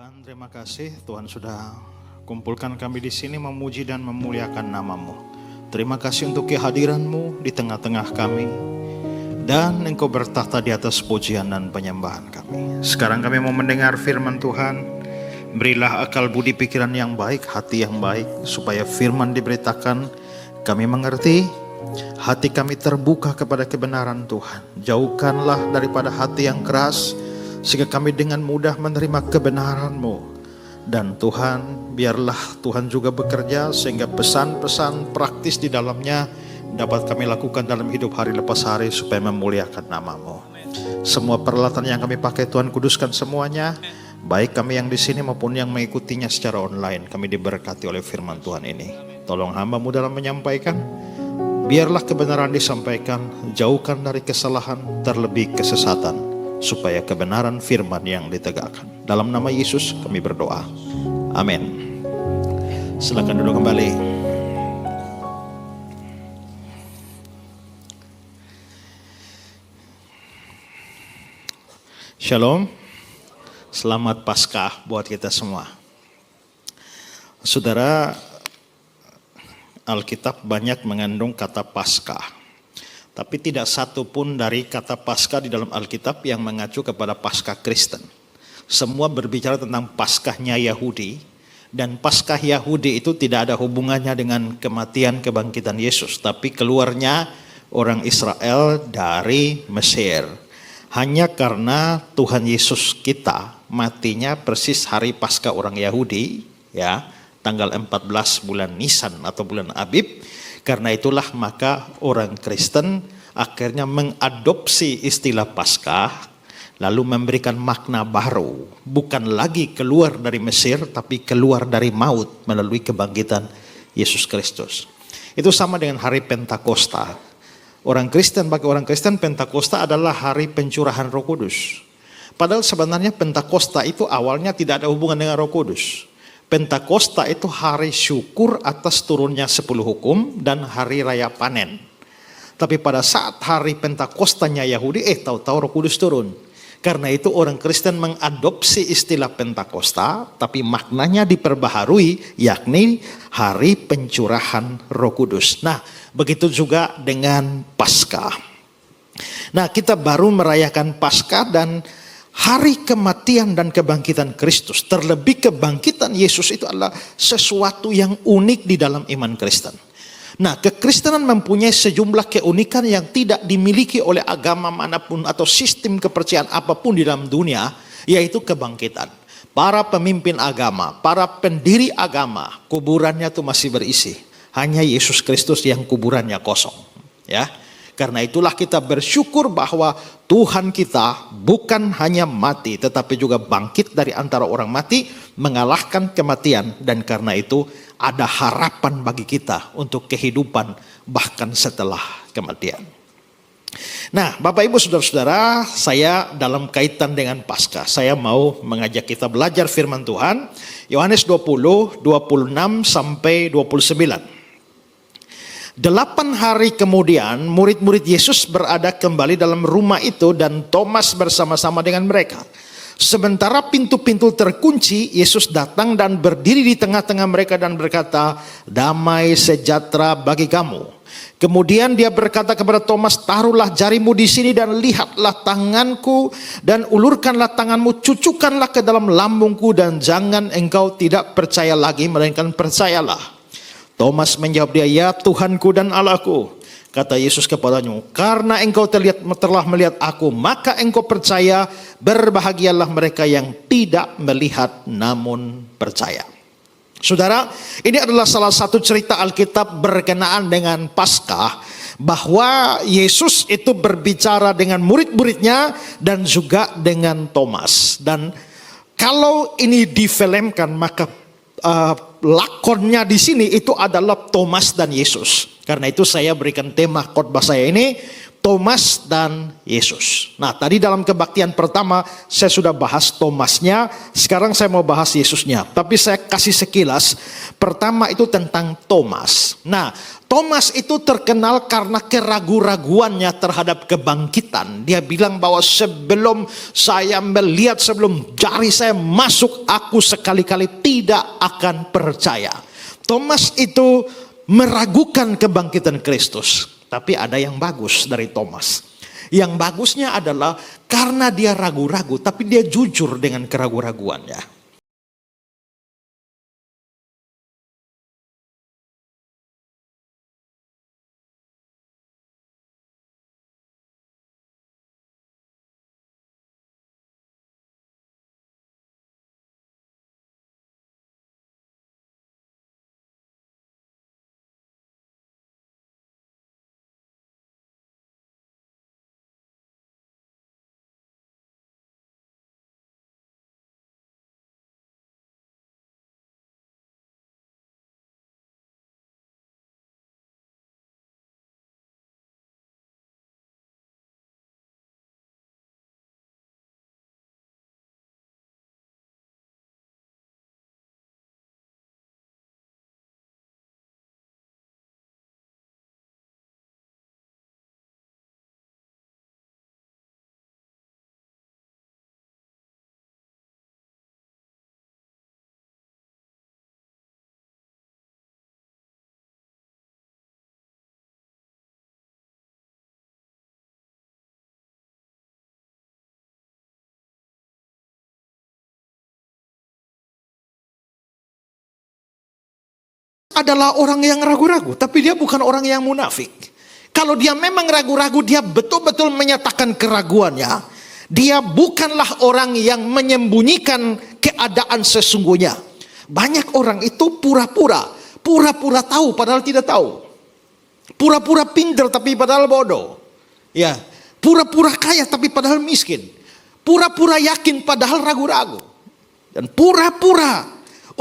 Tuhan, terima kasih Tuhan sudah kumpulkan kami di sini memuji dan memuliakan nama-Mu. Terima kasih untuk kehadiran-Mu di tengah-tengah kami dan Engkau bertahta di atas pujian dan penyembahan kami. Sekarang kami mau mendengar firman Tuhan. Berilah akal budi pikiran yang baik, hati yang baik, supaya firman diberitakan kami mengerti, hati kami terbuka kepada kebenaran Tuhan. Jauhkanlah daripada hati yang keras, sehingga kami dengan mudah menerima kebenaran-Mu. Dan Tuhan, biarlah Tuhan juga bekerja sehingga pesan-pesan praktis di dalamnya dapat kami lakukan dalam hidup hari lepas hari supaya memuliakan nama-Mu. Semua peralatan yang kami pakai Tuhan kuduskan semuanya, baik kami yang di sini maupun yang mengikutinya secara online. Kami diberkati oleh firman Tuhan ini. Tolong hamba-Mu dalam menyampaikan. Biarlah kebenaran disampaikan, jauhkan dari kesalahan, terlebih kesesatan, supaya kebenaran firman yang ditegakkan. Dalam nama Yesus kami berdoa. Amin. Silakan duduk kembali. Shalom. Selamat Paskah buat kita semua. Saudara, Alkitab banyak mengandung kata Paskah. Tapi tidak satu pun dari kata Paskah di dalam Alkitab yang mengacu kepada Paskah Kristen. Semua berbicara tentang Paskahnya Yahudi. Dan Paskah Yahudi itu tidak ada hubungannya dengan kematian kebangkitan Yesus. Tapi keluarnya orang Israel dari Mesir. Hanya karena Tuhan Yesus kita matinya persis hari Paskah orang Yahudi. Ya, tanggal 14 bulan Nisan atau bulan Abib. Karena itulah maka orang Kristen akhirnya mengadopsi istilah Paskah, lalu memberikan makna baru. Bukan lagi keluar dari Mesir, tapi keluar dari maut melalui kebangkitan Yesus Kristus. Itu sama dengan hari Pentakosta. Bagi orang Kristen Pentakosta adalah hari pencurahan Roh Kudus. Padahal sebenarnya Pentakosta itu awalnya tidak ada hubungan dengan Roh Kudus. Pentakosta itu hari syukur atas turunnya 10 hukum dan hari raya panen. Tapi pada saat hari Pentakostanya Yahudi, tahu-tahu Roh Kudus turun. Karena itu orang Kristen mengadopsi istilah Pentakosta, tapi maknanya diperbaharui, yakni hari pencurahan Roh Kudus. Nah, begitu juga dengan Paskah. Nah, kita baru merayakan Paskah dan hari kematian dan kebangkitan Kristus, terlebih kebangkitan Yesus itu adalah sesuatu yang unik di dalam iman Kristen. Nah, kekristenan mempunyai sejumlah keunikan yang tidak dimiliki oleh agama manapun atau sistem kepercayaan apapun di dalam dunia, yaitu kebangkitan. Para pemimpin agama, para pendiri agama, kuburannya itu masih berisi. Hanya Yesus Kristus yang kuburannya kosong. Ya. Karena itulah kita bersyukur bahwa Tuhan kita bukan hanya mati, tetapi juga bangkit dari antara orang mati, mengalahkan kematian. Dan karena itu ada harapan bagi kita untuk kehidupan bahkan setelah kematian. Nah, Bapak Ibu Saudara-saudara, saya dalam kaitan dengan Paskah, saya mau mengajak kita belajar firman Tuhan. Yohanes 20, 26 sampai 29. 8 hari kemudian murid-murid Yesus berada kembali dalam rumah itu dan Thomas bersama-sama dengan mereka. Sementara pintu-pintu terkunci, Yesus datang dan berdiri di tengah-tengah mereka dan berkata, "Damai sejahtera bagi kamu." Kemudian dia berkata kepada Thomas, "Taruhlah jarimu di sini dan lihatlah tanganku, dan ulurkanlah tanganmu, cucukkanlah ke dalam lambungku, dan jangan engkau tidak percaya lagi, melainkan percayalah." Thomas menjawab dia, "Ya Tuhanku dan Allahku." Kata Yesus kepadanya, "Karena engkau telah melihat aku, maka engkau percaya. Berbahagialah mereka yang tidak melihat namun percaya." Saudara, ini adalah salah satu cerita Alkitab berkenaan dengan Paskah, bahwa Yesus itu berbicara dengan murid-muridnya dan juga dengan Thomas. Dan kalau ini difilmkan, maka lakonnya di sini itu adalah Thomas dan Yesus. Karena itu saya berikan tema khotbah saya ini, Thomas dan Yesus. Nah, tadi dalam kebaktian pertama saya sudah bahas Thomasnya, sekarang saya mau bahas Yesusnya. Tapi saya kasih sekilas. Pertama itu tentang Thomas. Nah, Thomas itu terkenal karena keraguan-raguannya terhadap kebangkitan. Dia bilang bahwa sebelum saya melihat, sebelum jari saya masuk, aku sekali-kali tidak akan percaya. Thomas itu meragukan kebangkitan Kristus. Tapi ada yang bagus dari Thomas. Yang bagusnya adalah karena dia ragu-ragu, tapi dia jujur dengan keraguan-raguannya. Adalah orang yang ragu-ragu, tapi dia bukan orang yang munafik. Kalau dia memang ragu-ragu, dia betul-betul menyatakan keraguannya. Dia bukanlah orang yang menyembunyikan keadaan sesungguhnya. Banyak orang itu pura-pura tahu padahal tidak tahu. Pura-pura pintar tapi padahal bodoh. Ya, pura-pura kaya tapi padahal miskin. Pura-pura yakin padahal ragu-ragu. Dan pura-pura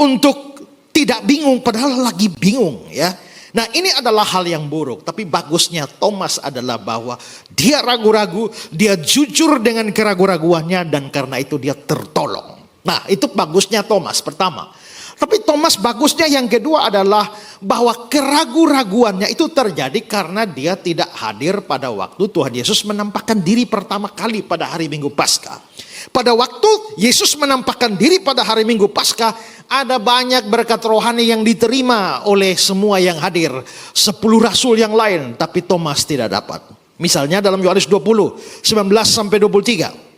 untuk tidak bingung padahal lagi bingung, ya. Nah, ini adalah hal yang buruk. Tapi bagusnya Thomas adalah bahwa dia ragu-ragu, dia jujur dengan keraguan-raguannya, dan karena itu dia tertolong. Nah, itu bagusnya Thomas pertama. Tapi Thomas bagusnya yang kedua adalah bahwa keraguan-raguannya itu terjadi karena dia tidak hadir pada waktu Tuhan Yesus menampakkan diri pertama kali pada hari Minggu Paskah. Pada waktu Yesus menampakkan diri pada hari Minggu Paskah, ada banyak berkat rohani yang diterima oleh semua yang hadir. 10 rasul yang lain, tapi Thomas tidak dapat. Misalnya dalam Yohanes 20, 19-23.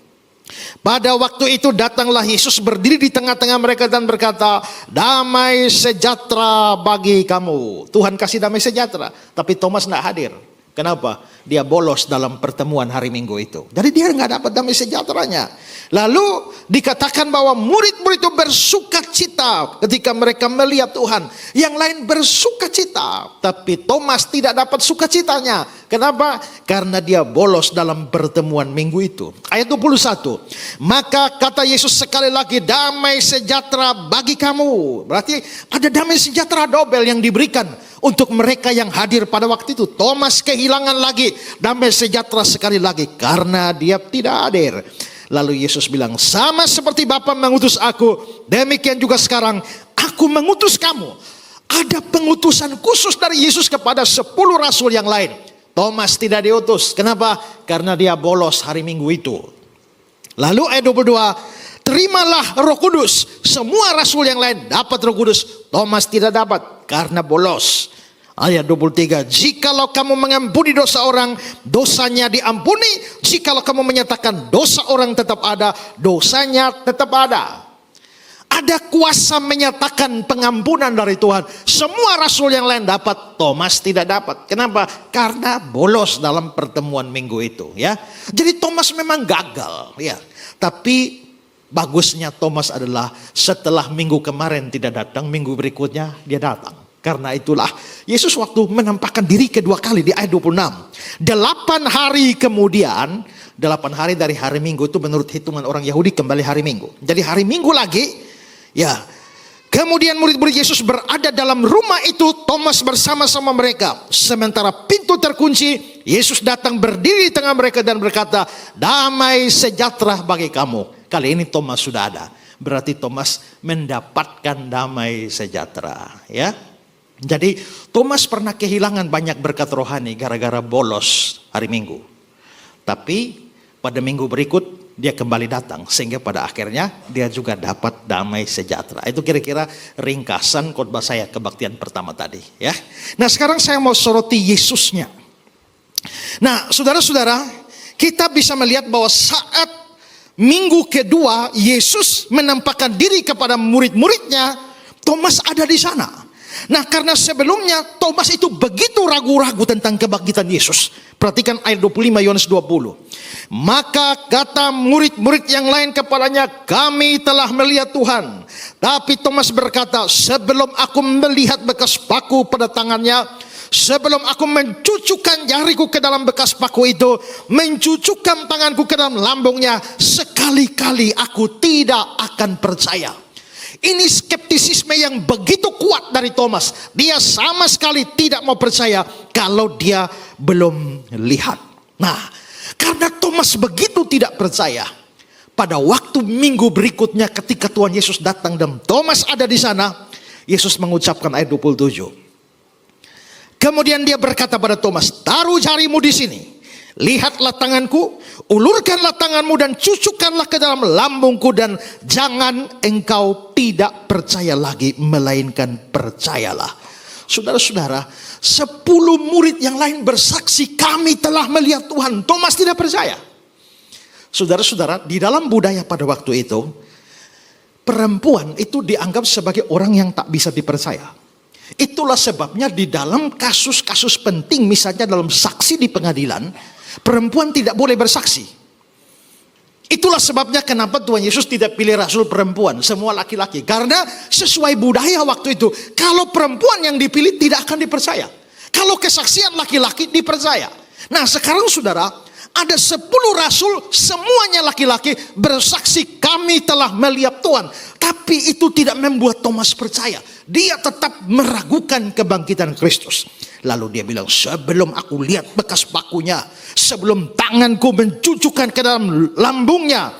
Pada waktu itu datanglah Yesus berdiri di tengah-tengah mereka dan berkata, damai sejahtera bagi kamu. Tuhan kasih damai sejahtera, tapi Thomas tidak hadir. Kenapa? Dia bolos dalam pertemuan hari Minggu itu. Jadi dia nggak dapat damai sejahteranya. Lalu dikatakan bahwa murid-murid itu bersuka cita ketika mereka melihat Tuhan. Yang lain bersuka cita, tapi Thomas tidak dapat sukacitanya. Kenapa? Karena dia bolos dalam pertemuan Minggu itu. Ayat 21. Maka kata Yesus sekali lagi, damai sejahtera bagi kamu. Berarti ada damai sejahtera dobel yang diberikan untuk mereka yang hadir pada waktu itu. Thomas kehilangan lagi damai sejahtera sekali lagi karena dia tidak hadir. Lalu Yesus bilang, sama seperti Bapa mengutus aku, demikian juga sekarang aku mengutus kamu. Ada pengutusan khusus dari Yesus kepada 10 rasul yang lain. Thomas tidak diutus. Kenapa? Karena dia bolos hari Minggu itu. Lalu ayat 22, terimalah Roh Kudus. Semua rasul yang lain dapat Roh Kudus. Thomas tidak dapat karena bolos. Ayat 23, jikalau kamu mengampuni dosa orang, dosanya diampuni. Jikalau kamu menyatakan dosa orang tetap ada, dosanya tetap ada. Ada kuasa menyatakan pengampunan dari Tuhan. Semua rasul yang lain dapat, Thomas tidak dapat. Kenapa? Karena bolos dalam pertemuan Minggu itu, ya. Jadi Thomas memang gagal, ya. Tapi bagusnya Thomas adalah setelah minggu kemarin tidak datang, minggu berikutnya dia datang. Karena itulah Yesus waktu menampakkan diri kedua kali di ayat 26. 8 hari kemudian, 8 hari dari hari Minggu itu menurut hitungan orang Yahudi kembali hari Minggu. Jadi hari Minggu lagi, ya, Kemudian murid-murid Yesus berada dalam rumah itu, Thomas bersama-sama mereka. Sementara pintu terkunci, Yesus datang berdiri di tengah mereka dan berkata, damai sejahtera bagi kamu. Kali ini Thomas sudah ada. Berarti Thomas mendapatkan damai sejahtera. Ya. Jadi Thomas pernah kehilangan banyak berkat rohani gara-gara bolos hari Minggu. Tapi pada minggu berikut dia kembali datang, sehingga pada akhirnya dia juga dapat damai sejahtera. Itu kira-kira ringkasan khotbah saya kebaktian pertama tadi, ya. Nah, sekarang saya mau soroti Yesusnya. Nah, saudara-saudara, kita bisa melihat bahwa saat minggu kedua Yesus menampakkan diri kepada murid-muridnya, Thomas ada di sana. Nah, karena sebelumnya Thomas itu begitu ragu-ragu tentang kebangkitan Yesus. Perhatikan ayat 25 Yohanes 20. Maka kata murid-murid yang lain kepadanya, kami telah melihat Tuhan. Tapi Thomas berkata, sebelum aku melihat bekas paku pada tangannya, sebelum aku mencucukkan jariku ke dalam bekas paku itu, mencucukkan tanganku ke dalam lambungnya, sekali-kali aku tidak akan percaya. Ini skeptisisme yang begitu kuat dari Thomas. Dia sama sekali tidak mau percaya kalau dia belum lihat. Nah, karena Thomas begitu tidak percaya, pada waktu minggu berikutnya ketika Tuhan Yesus datang dan Thomas ada di sana, Yesus mengucapkan ayat 27. Kemudian dia berkata pada Thomas, taruh jarimu di sini. Lihatlah tanganku, ulurkanlah tanganmu dan cucukkanlah ke dalam lambungku, dan jangan engkau tidak percaya lagi, melainkan percayalah. Saudara-saudara, 10 murid yang lain bersaksi, kami telah melihat Tuhan. Thomas tidak percaya. Saudara-saudara, di dalam budaya pada waktu itu, perempuan itu dianggap sebagai orang yang tak bisa dipercaya. Itulah sebabnya di dalam kasus-kasus penting, misalnya dalam saksi di pengadilan, perempuan tidak boleh bersaksi. Itulah sebabnya kenapa Tuhan Yesus tidak pilih rasul perempuan, semua laki-laki. Karena sesuai budaya waktu itu, kalau perempuan yang dipilih tidak akan dipercaya. Kalau kesaksian laki-laki dipercaya. Nah, sekarang saudara, ada 10 rasul, semuanya laki-laki bersaksi, kami telah melihat Tuhan. Tapi itu tidak membuat Thomas percaya. Dia tetap meragukan kebangkitan Kristus. Lalu dia bilang, sebelum aku lihat bekas pakunya, sebelum tanganku mencucukkan ke dalam lambungnya,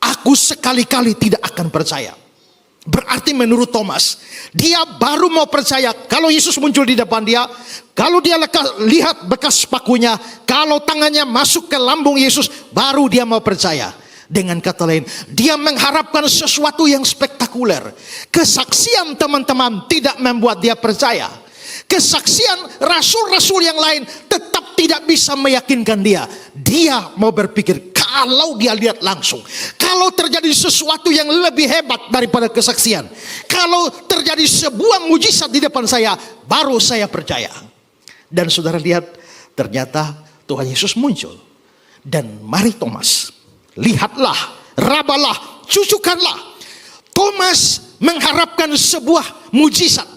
aku sekali-kali tidak akan percaya. Berarti menurut Thomas, dia baru mau percaya kalau Yesus muncul di depan dia, kalau dia lihat bekas pakunya, kalau tangannya masuk ke lambung Yesus, baru dia mau percaya. Dengan kata lain, dia mengharapkan sesuatu yang spektakuler. Kesaksian teman-teman tidak membuat dia percaya. Kesaksian rasul-rasul yang lain tetap tidak bisa meyakinkan dia. Dia mau berpikir, kalau dia lihat langsung, kalau terjadi sesuatu yang lebih hebat daripada kesaksian, kalau terjadi sebuah mujizat di depan saya, baru saya percaya. Dan saudara lihat, ternyata Tuhan Yesus muncul. Dan mari Thomas, lihatlah, rabalah, cucukkanlah. Thomas mengharapkan sebuah mujizat,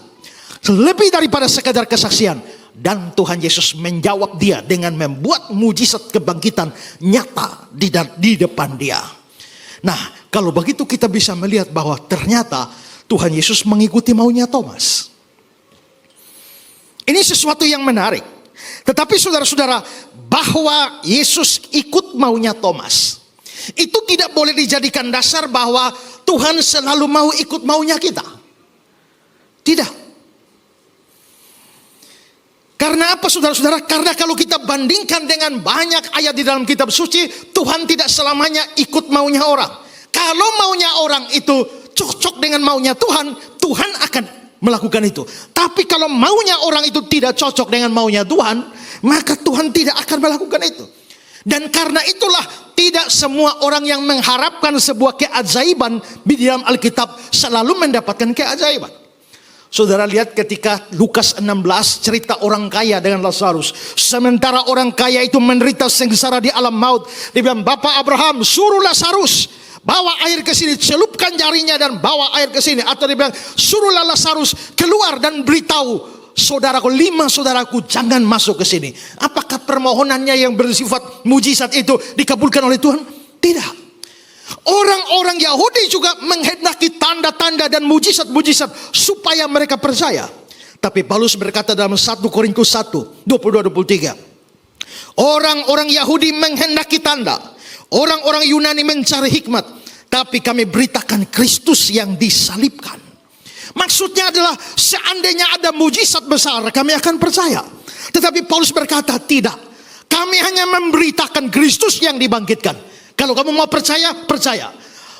lebih daripada sekadar kesaksian. Dan Tuhan Yesus menjawab dia dengan membuat mujizat kebangkitan nyata di depan dia. Nah, kalau begitu kita bisa melihat bahwa ternyata Tuhan Yesus mengikuti maunya Thomas. Ini sesuatu yang menarik. Tetapi saudara-saudara, bahwa Yesus ikut maunya Thomas, itu tidak boleh dijadikan dasar bahwa Tuhan selalu mau ikut maunya kita. Tidak. Karena apa saudara-saudara? Karena kalau kita bandingkan dengan banyak ayat di dalam kitab suci, Tuhan tidak selamanya ikut maunya orang. Kalau maunya orang itu cocok dengan maunya Tuhan, Tuhan akan melakukan itu. Tapi kalau maunya orang itu tidak cocok dengan maunya Tuhan, maka Tuhan tidak akan melakukan itu. Dan karena itulah tidak semua orang yang mengharapkan sebuah keajaiban di dalam Alkitab selalu mendapatkan keajaiban. Saudara lihat ketika Lukas 16 cerita orang kaya dengan Lazarus. Sementara orang kaya itu menderita sengsara di alam maut, dia bilang, Bapak Abraham, suruh Lazarus bawa air ke sini, celupkan jarinya dan bawa air ke sini. Atau dia bilang, suruhlah Lazarus keluar dan beritahu saudaraku, 5 saudaraku jangan masuk ke sini. Apakah permohonannya yang bersifat mujizat itu dikabulkan oleh Tuhan? Tidak. Orang-orang Yahudi juga menghendaki tanda-tanda dan mujizat-mujizat supaya mereka percaya. Tapi Paulus berkata dalam 1 Korintus 1, 22-23. Orang-orang Yahudi menghendaki tanda, orang-orang Yunani mencari hikmat, tapi kami beritakan Kristus yang disalibkan. Maksudnya adalah seandainya ada mujizat besar, kami akan percaya. Tetapi Paulus berkata tidak. Kami hanya memberitakan Kristus yang dibangkitkan. Kalau kamu mau percaya, percaya.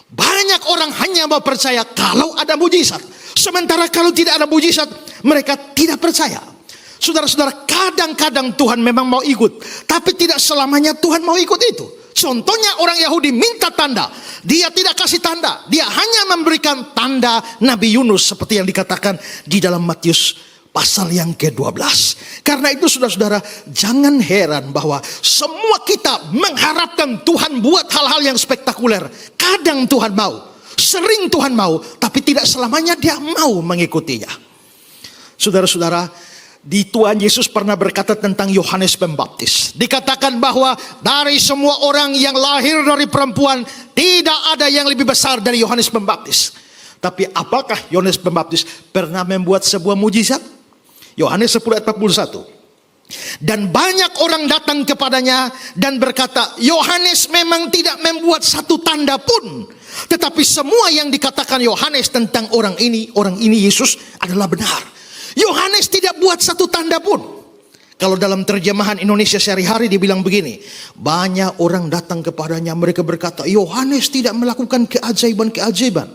Banyak orang hanya mau percaya kalau ada mujizat. Sementara kalau tidak ada mujizat, mereka tidak percaya. Saudara-saudara, kadang-kadang Tuhan memang mau ikut, tapi tidak selamanya Tuhan mau ikut itu. Contohnya orang Yahudi minta tanda, dia tidak kasih tanda, dia hanya memberikan tanda Nabi Yunus seperti yang dikatakan di dalam Matius pasal yang ke-12. Karena itu saudara-saudara, jangan heran bahwa semua kita mengharapkan Tuhan buat hal-hal yang spektakuler. Kadang Tuhan mau, sering Tuhan mau, tapi tidak selamanya dia mau mengikutinya. Saudara-saudara, di Tuhan Yesus pernah berkata tentang Yohanes Pembaptis. Dikatakan bahwa dari semua orang yang lahir dari perempuan, tidak ada yang lebih besar dari Yohanes Pembaptis. Tapi apakah Yohanes Pembaptis pernah membuat sebuah mujizat? Yohanes 10 ayat 41. Dan banyak orang datang kepadanya dan berkata, Yohanes memang tidak membuat satu tanda pun. Tetapi semua yang dikatakan Yohanes tentang orang ini Yesus adalah benar. Yohanes tidak buat satu tanda pun. Kalau dalam terjemahan Indonesia sehari-hari dibilang begini, banyak orang datang kepadanya, mereka berkata, Yohanes tidak melakukan keajaiban-keajaiban.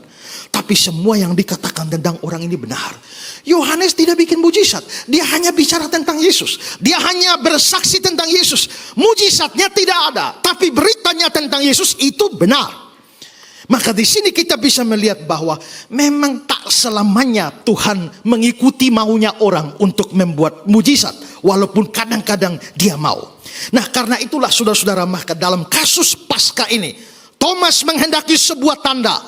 Tapi semua yang dikatakan tentang orang ini benar. Yohanes tidak bikin mujizat, dia hanya bicara tentang Yesus. Dia hanya bersaksi tentang Yesus. Mujizatnya tidak ada, tapi beritanya tentang Yesus itu benar. Maka di sini kita bisa melihat bahwa memang tak selamanya Tuhan mengikuti maunya orang untuk membuat mujizat, walaupun kadang-kadang dia mau. Nah, karena itulah saudara-saudara, maka dalam kasus Paskah ini Thomas menghendaki sebuah tanda,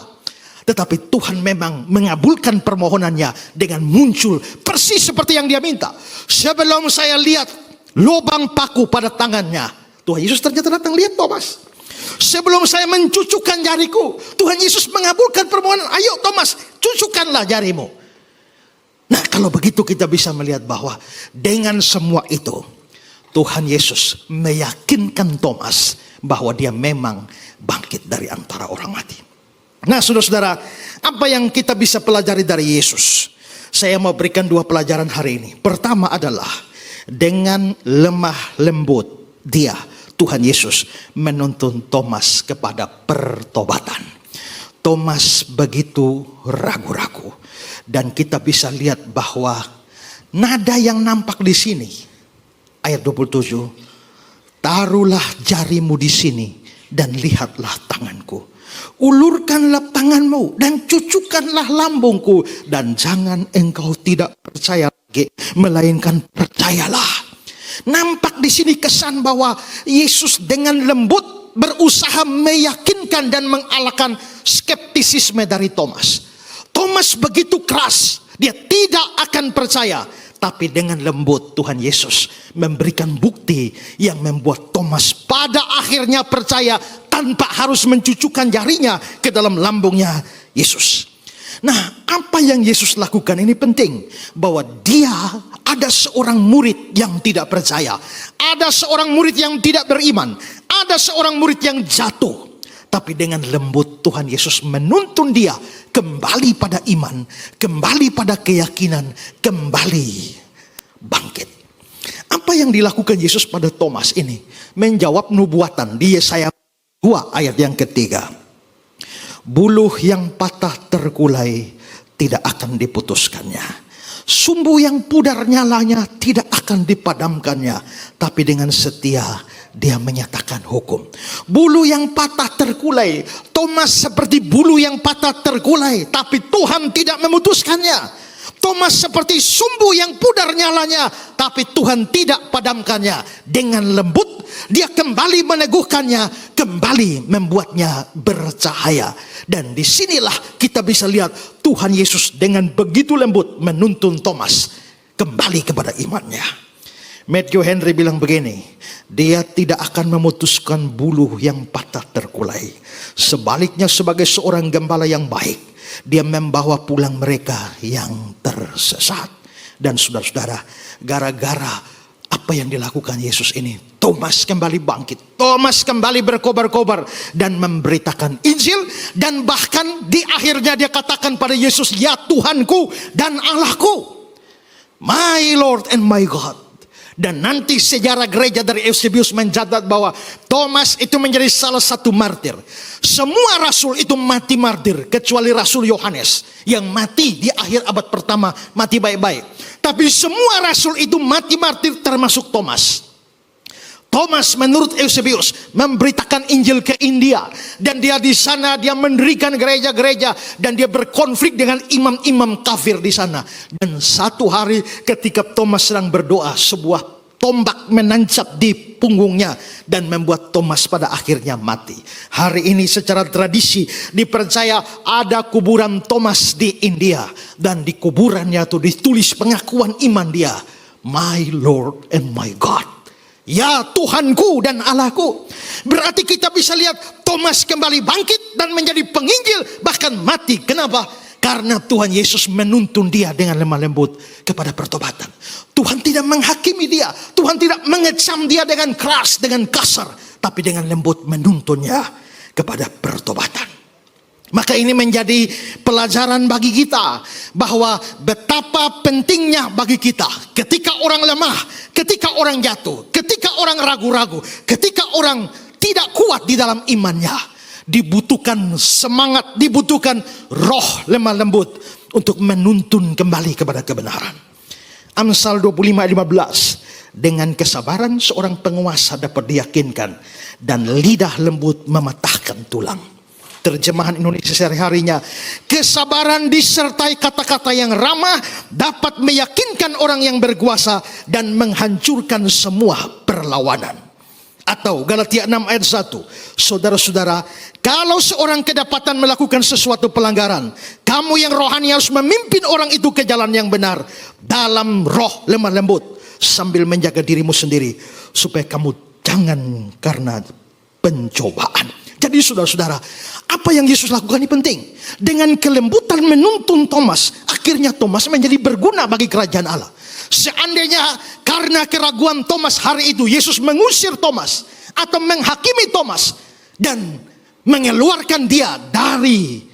tetapi Tuhan memang mengabulkan permohonannya dengan muncul persis seperti yang dia minta. Sebelum saya lihat lubang paku pada tangannya, Tuhan Yesus ternyata datang lihat Thomas. Sebelum saya mencucukkan jariku, Tuhan Yesus mengabulkan permohonan. Ayo Thomas, cucukkanlah jarimu. Nah, kalau begitu kita bisa melihat bahwa dengan semua itu, Tuhan Yesus meyakinkan Thomas bahwa dia memang bangkit dari antara orang mati. Nah, saudara-saudara, apa yang kita bisa pelajari dari Yesus? Saya mau berikan dua pelajaran hari ini. Pertama adalah dengan lemah lembut dia, Tuhan Yesus menuntun Thomas kepada pertobatan. Thomas begitu ragu-ragu, dan kita bisa lihat bahwa nada yang nampak di sini, ayat 27, taruhlah jarimu di sini dan lihatlah tanganku. Ulurkanlah tanganmu dan cucukkanlah lambungku, dan jangan engkau tidak percaya lagi, melainkan percayalah. Nampak di sini kesan bahwa Yesus dengan lembut berusaha meyakinkan dan mengalahkan skeptisisme dari Thomas. Thomas begitu keras, dia tidak akan percaya. Tapi dengan lembut Tuhan Yesus memberikan bukti yang membuat Thomas pada akhirnya percaya tanpa harus mencucukkan jarinya ke dalam lambungnya Yesus. Nah, apa yang Yesus lakukan ini penting. Bahwa dia ada seorang murid yang tidak percaya. Ada seorang murid yang tidak beriman. Ada seorang murid yang jatuh. Tapi dengan lembut Tuhan Yesus menuntun dia kembali pada iman, kembali pada keyakinan, kembali bangkit. Apa yang dilakukan Yesus pada Thomas ini? Menjawab nubuatan di Yesaya 2 ayat yang ketiga. Buluh yang patah terkulai tidak akan diputuskannya. Sumbu yang pudar nyalanya tidak akan dipadamkannya. Tapi dengan setia dia menyatakan hukum. Bulu yang patah terkulai. Thomas seperti bulu yang patah terkulai, tapi Tuhan tidak memutuskannya. Thomas seperti sumbu yang pudar nyalanya, tapi Tuhan tidak padamkannya. Dengan lembut dia kembali meneguhkannya, kembali membuatnya bercahaya. Dan disinilah kita bisa lihat Tuhan Yesus dengan begitu lembut menuntun Thomas kembali kepada imannya. Matthew Henry bilang begini, dia tidak akan memutuskan bulu yang patah terkulai. Sebaliknya sebagai seorang gembala yang baik, dia membawa pulang mereka yang tersesat. Dan saudara-saudara, gara-gara apa yang dilakukan Yesus ini, Thomas kembali bangkit. Thomas kembali berkobar-kobar dan memberitakan Injil. Dan bahkan di akhirnya dia katakan pada Yesus, ya Tuhanku dan Allahku, my Lord and my God. Dan nanti sejarah gereja dari Eusebius mencatat bahwa Thomas itu menjadi salah satu martir. Semua rasul itu mati martir, kecuali Rasul Yohanes yang mati di akhir abad pertama, mati baik-baik. Tapi semua rasul itu mati martir, termasuk Thomas. Thomas menurut Eusebius memberitakan Injil ke India, dan dia di sana dia mendirikan gereja-gereja, dan dia berkonflik dengan imam-imam kafir di sana. Dan satu hari ketika Thomas sedang berdoa, sebuah tombak menancap di punggungnya dan membuat Thomas pada akhirnya mati. Hari ini secara tradisi dipercaya ada kuburan Thomas di India, dan di kuburannya itu ditulis pengakuan iman dia, my Lord and my God. Ya Tuhanku dan Allahku. Berarti kita bisa lihat Thomas kembali bangkit dan menjadi penginjil, bahkan mati. Kenapa? Karena Tuhan Yesus menuntun dia dengan lemah lembut kepada pertobatan. Tuhan tidak menghakimi dia, Tuhan tidak mengecam dia dengan keras, dengan kasar, tapi dengan lembut menuntunnya kepada pertobatan. Maka ini menjadi pelajaran bagi kita bahwa betapa pentingnya bagi kita ketika orang lemah, ketika orang jatuh, ketika orang ragu-ragu, ketika orang tidak kuat di dalam imannya, dibutuhkan semangat, dibutuhkan roh lemah lembut untuk menuntun kembali kepada kebenaran. Amsal 25:15, dengan kesabaran seorang penguasa dapat diyakinkan, dan lidah lembut mematahkan tulang. Terjemahan Indonesia sehari-harinya, kesabaran disertai kata-kata yang ramah dapat meyakinkan orang yang berkuasa dan menghancurkan semua perlawanan. Atau Galatia 6 ayat 1, saudara-saudara, kalau seorang kedapatan melakukan sesuatu pelanggaran, kamu yang rohani harus memimpin orang itu ke jalan yang benar dalam roh lemah lembut, sambil menjaga dirimu sendiri supaya kamu jangan karena pencobaan. Jadi saudara-saudara, apa yang Yesus lakukan ini penting. Dengan kelembutan menuntun Thomas, akhirnya Thomas menjadi berguna bagi kerajaan Allah. Seandainya karena keraguan Thomas hari itu, Yesus mengusir Thomas atau menghakimi Thomas dan mengeluarkan dia dari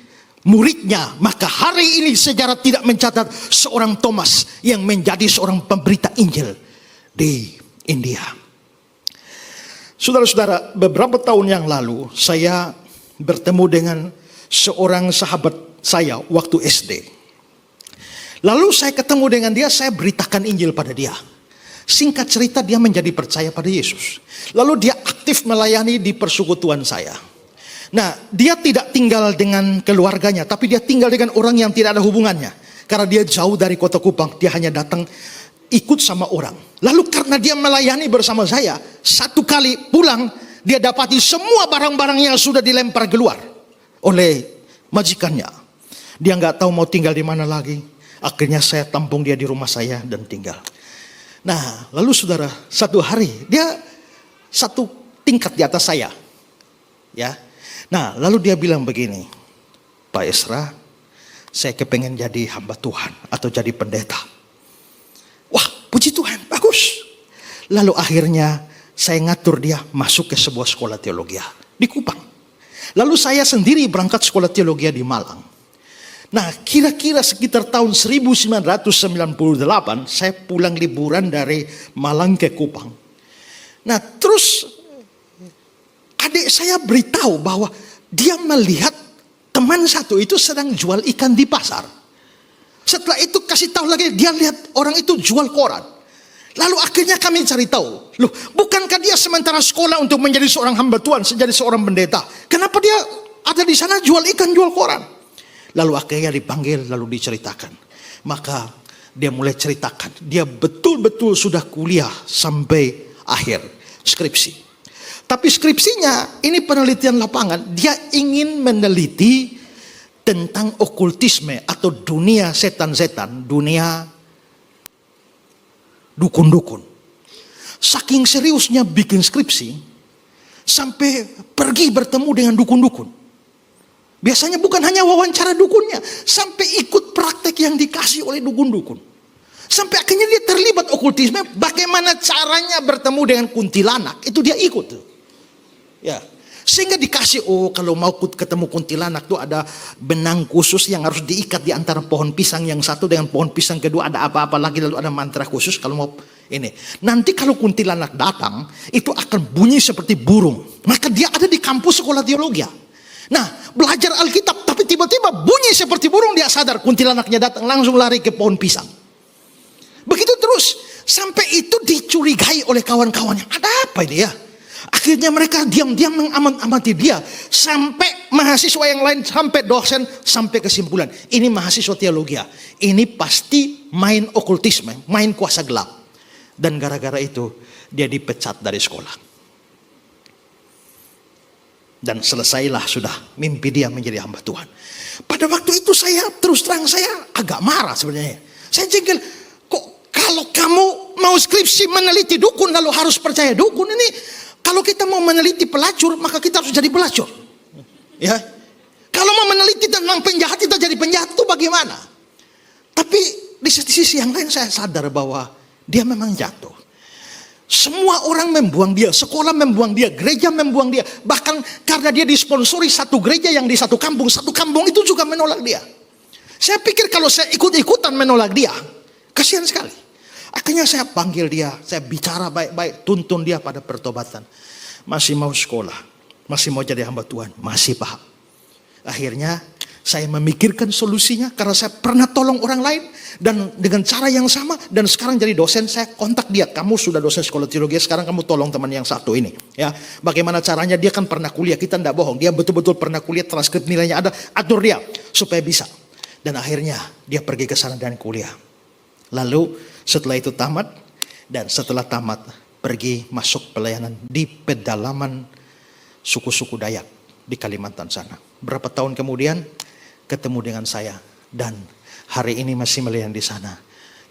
muridnya, maka hari ini sejarah tidak mencatat seorang Thomas yang menjadi seorang pemberita Injil di India. Saudara-saudara, beberapa tahun yang lalu saya bertemu dengan seorang sahabat saya waktu SD. Lalu saya ketemu dengan dia, saya beritakan Injil pada dia. Singkat cerita, dia menjadi percaya pada Yesus. Lalu dia aktif melayani di persekutuan saya. Nah, dia tidak tinggal dengan keluarganya, tapi dia tinggal dengan orang yang tidak ada hubungannya. Karena dia jauh dari kota Kupang, dia hanya datang ikut sama orang. Lalu karena dia melayani bersama saya, satu kali pulang dia dapati semua barang-barangnya sudah dilempar keluar oleh majikannya. Dia nggak tahu mau tinggal di mana lagi. Akhirnya saya tampung dia di rumah saya dan tinggal. Nah, lalu saudara, satu hari dia satu tingkat di atas saya, ya. Nah, lalu dia bilang begini, Pak Esra, saya kepengen jadi hamba Tuhan atau jadi pendeta. Wah, puji Tuhan, bagus. Lalu akhirnya saya ngatur dia masuk ke sebuah sekolah teologi di Kupang. Lalu saya sendiri berangkat sekolah teologi di Malang. Nah, kira-kira sekitar tahun 1998 saya pulang liburan dari Malang ke Kupang. Nah, terus adik saya beritahu bahwa dia melihat teman satu itu sedang jual ikan di pasar. Setelah itu kasih tahu lagi, dia lihat orang itu jual koran. Lalu akhirnya kami cari tahu, loh, bukankah dia sementara sekolah untuk menjadi seorang hamba Tuhan, menjadi seorang pendeta? Kenapa dia ada di sana jual ikan, jual koran? Lalu akhirnya dipanggil, lalu diceritakan. Maka dia mulai ceritakan, dia betul-betul sudah kuliah sampai akhir skripsi. Tapi skripsinya ini penelitian lapangan, dia ingin meneliti tentang okultisme atau dunia setan-setan, dunia dukun-dukun. saking seriusnya bikin skripsi, sampai pergi bertemu dengan dukun-dukun. Biasanya bukan hanya wawancara dukunnya, sampai ikut praktek yang dikasih oleh dukun-dukun. Sampai akhirnya dia terlibat okultisme, bagaimana caranya bertemu dengan kuntilanak, itu dia ikut tuh. Ya. Sehingga dikasih, kalau mau ketemu kuntilanak tuh ada benang khusus yang harus diikat di antara pohon pisang yang satu dengan pohon pisang kedua, ada apa-apa lagi, lalu ada mantra khusus kalau mau ini. Nanti kalau kuntilanak datang, itu akan bunyi seperti burung. Maka dia ada di kampus sekolah teologi. Nah, belajar Alkitab, tapi tiba-tiba bunyi seperti burung, dia sadar kuntilanaknya datang, langsung lari ke pohon pisang. Begitu terus, sampai itu dicurigai oleh kawan-kawannya. Ada apa ini ya? Akhirnya mereka diam-diam mengamati dia. Sampai mahasiswa yang lain, sampai dosen, sampai kesimpulan. Ini mahasiswa teologi. Ini pasti main okultisme, main kuasa gelap. Dan gara-gara itu, dia dipecat dari sekolah. Dan selesailah sudah mimpi dia menjadi hamba Tuhan. Pada waktu itu saya terus terang saya agak marah sebenarnya. Saya jengkel, kok kalau kamu mau skripsi meneliti dukun lalu harus percaya dukun ini? Kalau kita mau meneliti pelacur maka kita harus jadi pelacur. Ya. Kalau mau meneliti tentang penjahat kita jadi penjahat itu bagaimana? Tapi di sisi yang lain saya sadar bahwa dia memang jatuh. Semua orang membuang dia, sekolah membuang dia, gereja membuang dia. Bahkan karena dia disponsori satu gereja yang di satu kampung itu juga menolak dia. Saya pikir kalau saya ikut-ikutan menolak dia, kasihan sekali. Akhirnya saya panggil dia, saya bicara baik-baik, tuntun dia pada pertobatan. Masih mau sekolah, masih mau jadi hamba Tuhan, masih paham. Akhirnya saya memikirkan solusinya karena saya pernah tolong orang lain dan dengan cara yang sama, dan sekarang jadi dosen. Saya kontak dia, kamu sudah dosen sekolah teologi, sekarang kamu tolong teman yang satu ini ya. Bagaimana caranya? Dia kan pernah kuliah, kita tidak bohong, dia betul-betul pernah kuliah, transkrip nilainya ada, atur dia supaya bisa. Dan akhirnya dia pergi ke sana dan kuliah. Lalu setelah itu tamat, dan setelah tamat pergi masuk pelayanan di pedalaman suku-suku Dayak di Kalimantan sana. Berapa tahun kemudian ketemu dengan saya, dan hari ini masih melayani di sana.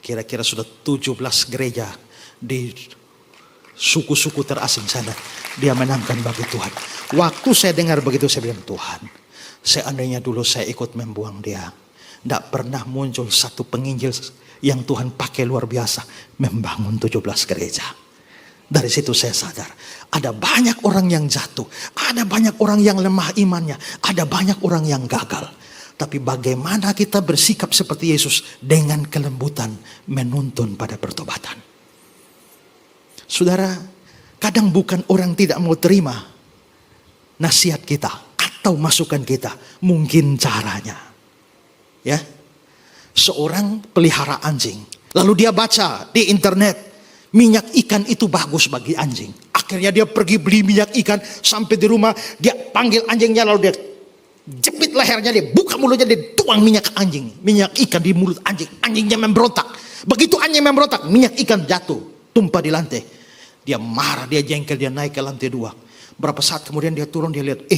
Kira-kira sudah 17 gereja di suku-suku terasing sana. Dia menangkan bagi Tuhan. Waktu saya dengar begitu saya bilang, Tuhan, seandainya dulu saya ikut membuang dia, tidak pernah muncul satu penginjil yang Tuhan pakai luar biasa membangun 17 gereja. Dari situ saya sadar, ada banyak orang yang jatuh, ada banyak orang yang lemah imannya, ada banyak orang yang gagal. Tapi bagaimana kita bersikap seperti Yesus dengan kelembutan menuntun pada pertobatan. Saudara, kadang bukan orang tidak mau terima nasihat kita atau masukan kita, mungkin caranya. Ya, seorang pelihara anjing, lalu dia baca di internet minyak ikan itu bagus bagi anjing. Akhirnya dia pergi beli minyak ikan, sampai di rumah dia panggil anjingnya, lalu dia jepit lehernya, dia buka mulutnya, dia tuang minyak ikan di mulut anjing. Anjingnya memberontak. Begitu anjing memberontak, minyak ikan jatuh, tumpah di lantai. Dia marah, dia jengkel, dia naik ke lantai 2. Berapa saat kemudian dia turun, dia lihat,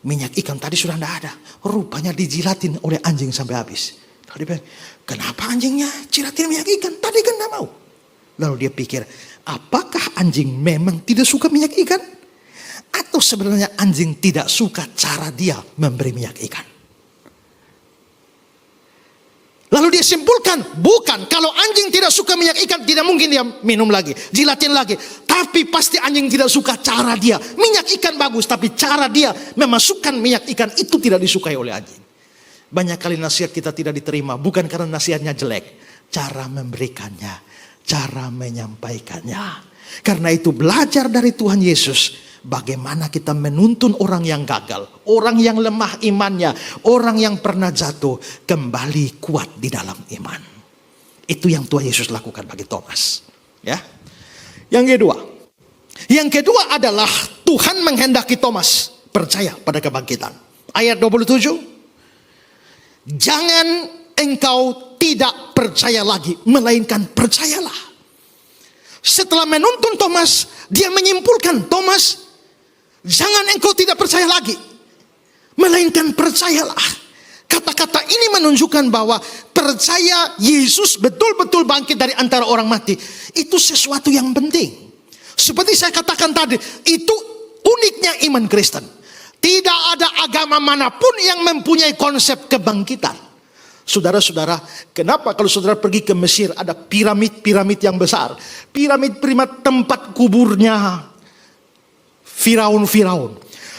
minyak ikan tadi sudah tidak ada. Rupanya dijilatin oleh anjing sampai habis. Lalu dia bilang, kenapa anjingnya jilatin minyak ikan? Tadi kan tidak mau. Lalu dia pikir, apakah anjing memang tidak suka minyak ikan? Atau sebenarnya anjing tidak suka cara dia memberi minyak ikan? Lalu dia simpulkan, bukan, kalau anjing tidak suka minyak ikan, tidak mungkin dia minum lagi, jilatin lagi. Tapi pasti anjing tidak suka cara dia. Minyak ikan bagus, tapi cara dia memasukkan minyak ikan itu tidak disukai oleh anjing. Banyak kali nasihat kita tidak diterima, bukan karena nasihatnya jelek, cara memberikannya, cara menyampaikannya. Karena itu belajar dari Tuhan Yesus, bagaimana kita menuntun orang yang gagal, orang yang lemah imannya, orang yang pernah jatuh, kembali kuat di dalam iman. Itu yang Tuhan Yesus lakukan bagi Thomas. Ya. Yang kedua adalah Tuhan menghendaki Thomas percaya pada kebangkitan. Ayat 27. Jangan engkau tidak percaya lagi, melainkan percayalah. Setelah menuntun Thomas, dia menyimpulkan, Thomas, jangan engkau tidak percaya lagi, melainkan percayalah. Kata-kata ini menunjukkan bahwa percaya Yesus betul-betul bangkit dari antara orang mati, itu sesuatu yang penting. Seperti saya katakan tadi, itu uniknya iman Kristen. Tidak ada agama manapun yang mempunyai konsep kebangkitan. Saudara-saudara, kenapa kalau saudara pergi ke Mesir ada piramid-piramid yang besar? Piramid-piramid tempat kuburnya Firaun.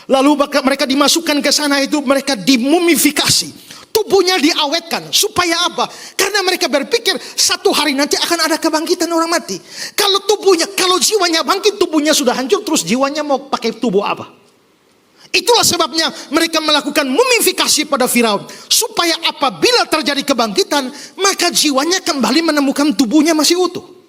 Lalu mereka dimasukkan ke sana itu, mereka dimumifikasi. Tubuhnya diawetkan. Supaya apa? Karena mereka berpikir satu hari nanti akan ada kebangkitan orang mati. Kalau jiwanya bangkit, tubuhnya sudah hancur, terus jiwanya mau pakai tubuh apa? Itulah sebabnya mereka melakukan mumifikasi pada Firaun. Supaya apabila terjadi kebangkitan, maka jiwanya kembali menemukan tubuhnya masih utuh.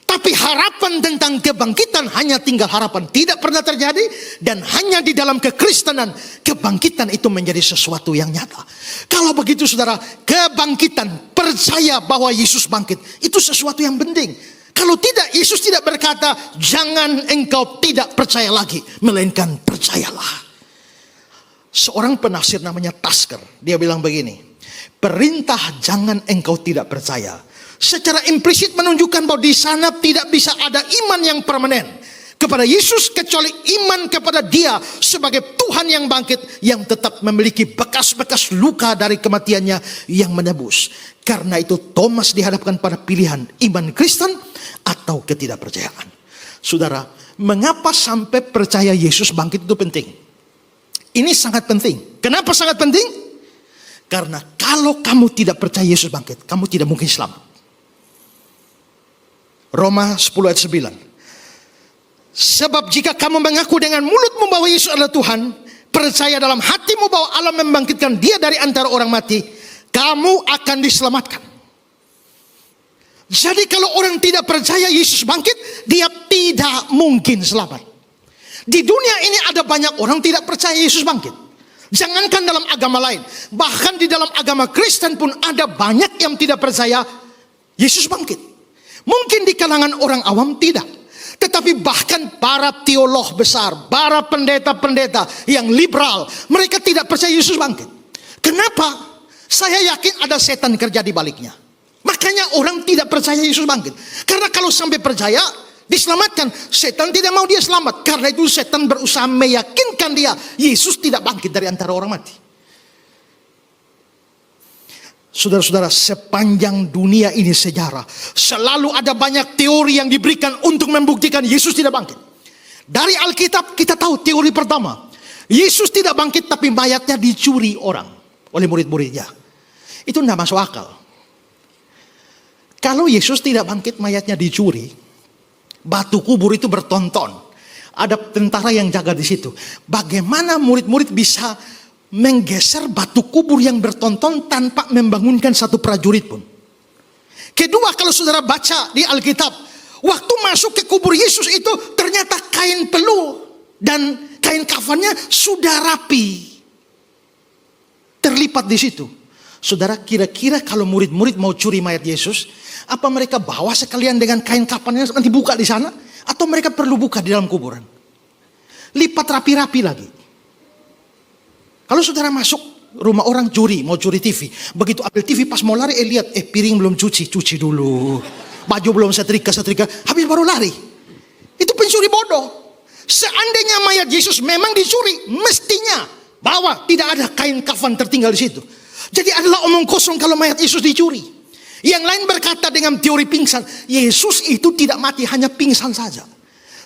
Tapi harapan tentang kebangkitan hanya tinggal harapan, tidak pernah terjadi. Dan hanya di dalam kekristenan kebangkitan itu menjadi sesuatu yang nyata. Kalau begitu saudara, kebangkitan, percaya bahwa Yesus bangkit, itu sesuatu yang penting. Kalau tidak, Yesus tidak berkata jangan engkau tidak percaya lagi, melainkan percayalah. Seorang penafsir namanya Tasker, dia bilang begini, perintah jangan engkau tidak percaya secara implisit menunjukkan bahwa di sana tidak bisa ada iman yang permanen kepada Yesus kecuali iman kepada Dia sebagai Tuhan yang bangkit, yang tetap memiliki bekas-bekas luka dari kematiannya yang menebus. Karena itu Thomas dihadapkan pada pilihan iman Kristen atau ketidakpercayaan. Saudara, mengapa sampai percaya Yesus bangkit itu penting? Ini sangat penting. Kenapa sangat penting? Karena kalau kamu tidak percaya Yesus bangkit, kamu tidak mungkin selamat. Roma 10 ayat 9. Sebab jika kamu mengaku dengan mulutmu bahwa Yesus adalah Tuhan, percaya dalam hatimu bahwa Allah membangkitkan Dia dari antara orang mati, kamu akan diselamatkan. Jadi kalau orang tidak percaya Yesus bangkit, dia tidak mungkin selamat. Di dunia ini ada banyak orang tidak percaya Yesus bangkit. Jangankan dalam agama lain, bahkan di dalam agama Kristen pun ada banyak yang tidak percaya Yesus bangkit. Mungkin di kalangan orang awam tidak. Tetapi bahkan para teolog besar, para pendeta-pendeta yang liberal, mereka tidak percaya Yesus bangkit. Kenapa? Saya yakin ada setan kerja di baliknya. Makanya orang tidak percaya Yesus bangkit. Karena kalau sampai percaya, diselamatkan, setan tidak mau dia selamat. Karena itu setan berusaha meyakinkan dia Yesus tidak bangkit dari antara orang mati. Saudara-saudara, sepanjang dunia ini sejarah, selalu ada banyak teori yang diberikan untuk membuktikan Yesus tidak bangkit. Dari Alkitab kita tahu teori pertama, Yesus tidak bangkit tapi mayatnya dicuri orang oleh murid-muridnya. Itu tidak masuk akal. Kalau Yesus tidak bangkit, mayatnya dicuri, batu kubur itu bertonton, ada tentara yang jaga di situ. Bagaimana murid-murid bisa menggeser batu kubur yang bertonton tanpa membangunkan satu prajurit pun? Kedua, kalau saudara baca di Alkitab, waktu masuk ke kubur Yesus itu ternyata kain peluh dan kain kafannya sudah rapi, terlipat di situ. Saudara, kira-kira kalau murid-murid mau curi mayat Yesus, apa mereka bawa sekalian dengan kain kafannya nanti buka di sana, atau mereka perlu buka di dalam kuburan? Lipat rapi-rapi lagi. Kalau saudara masuk rumah orang mau curi TV. Begitu ambil TV pas mau lari, lihat, piring belum cuci dulu. Baju belum setrika, habis baru lari. Itu pencuri bodoh. Seandainya mayat Yesus memang dicuri, mestinya bawa, tidak ada kain kafan tertinggal di situ. Jadi adalah omong kosong kalau mayat Yesus dicuri. Yang lain berkata dengan teori pingsan, Yesus itu tidak mati, hanya pingsan saja.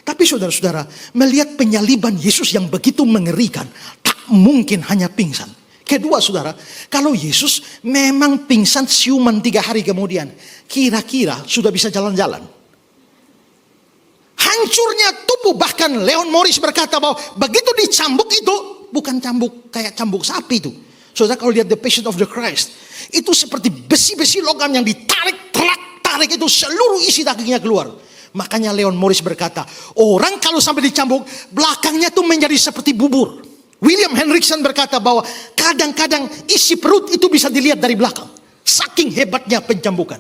Tapi saudara-saudara, melihat penyaliban Yesus yang begitu mengerikan, tak mungkin hanya pingsan. Kedua saudara, kalau Yesus memang pingsan siuman 3 hari kemudian, kira-kira sudah bisa jalan-jalan. Hancurnya tubuh, bahkan Leon Morris berkata bahwa begitu dicambuk itu, bukan cambuk kayak cambuk sapi itu. Saudara kalau lihat The Passion of the Christ, itu seperti besi-besi logam yang ditarik, tarik itu seluruh isi dagingnya keluar. Makanya Leon Morris berkata, orang kalau sampai dicambuk, belakangnya tuh menjadi seperti bubur. William Hendrickson berkata bahwa kadang-kadang isi perut itu bisa dilihat dari belakang. Saking hebatnya pencambukan.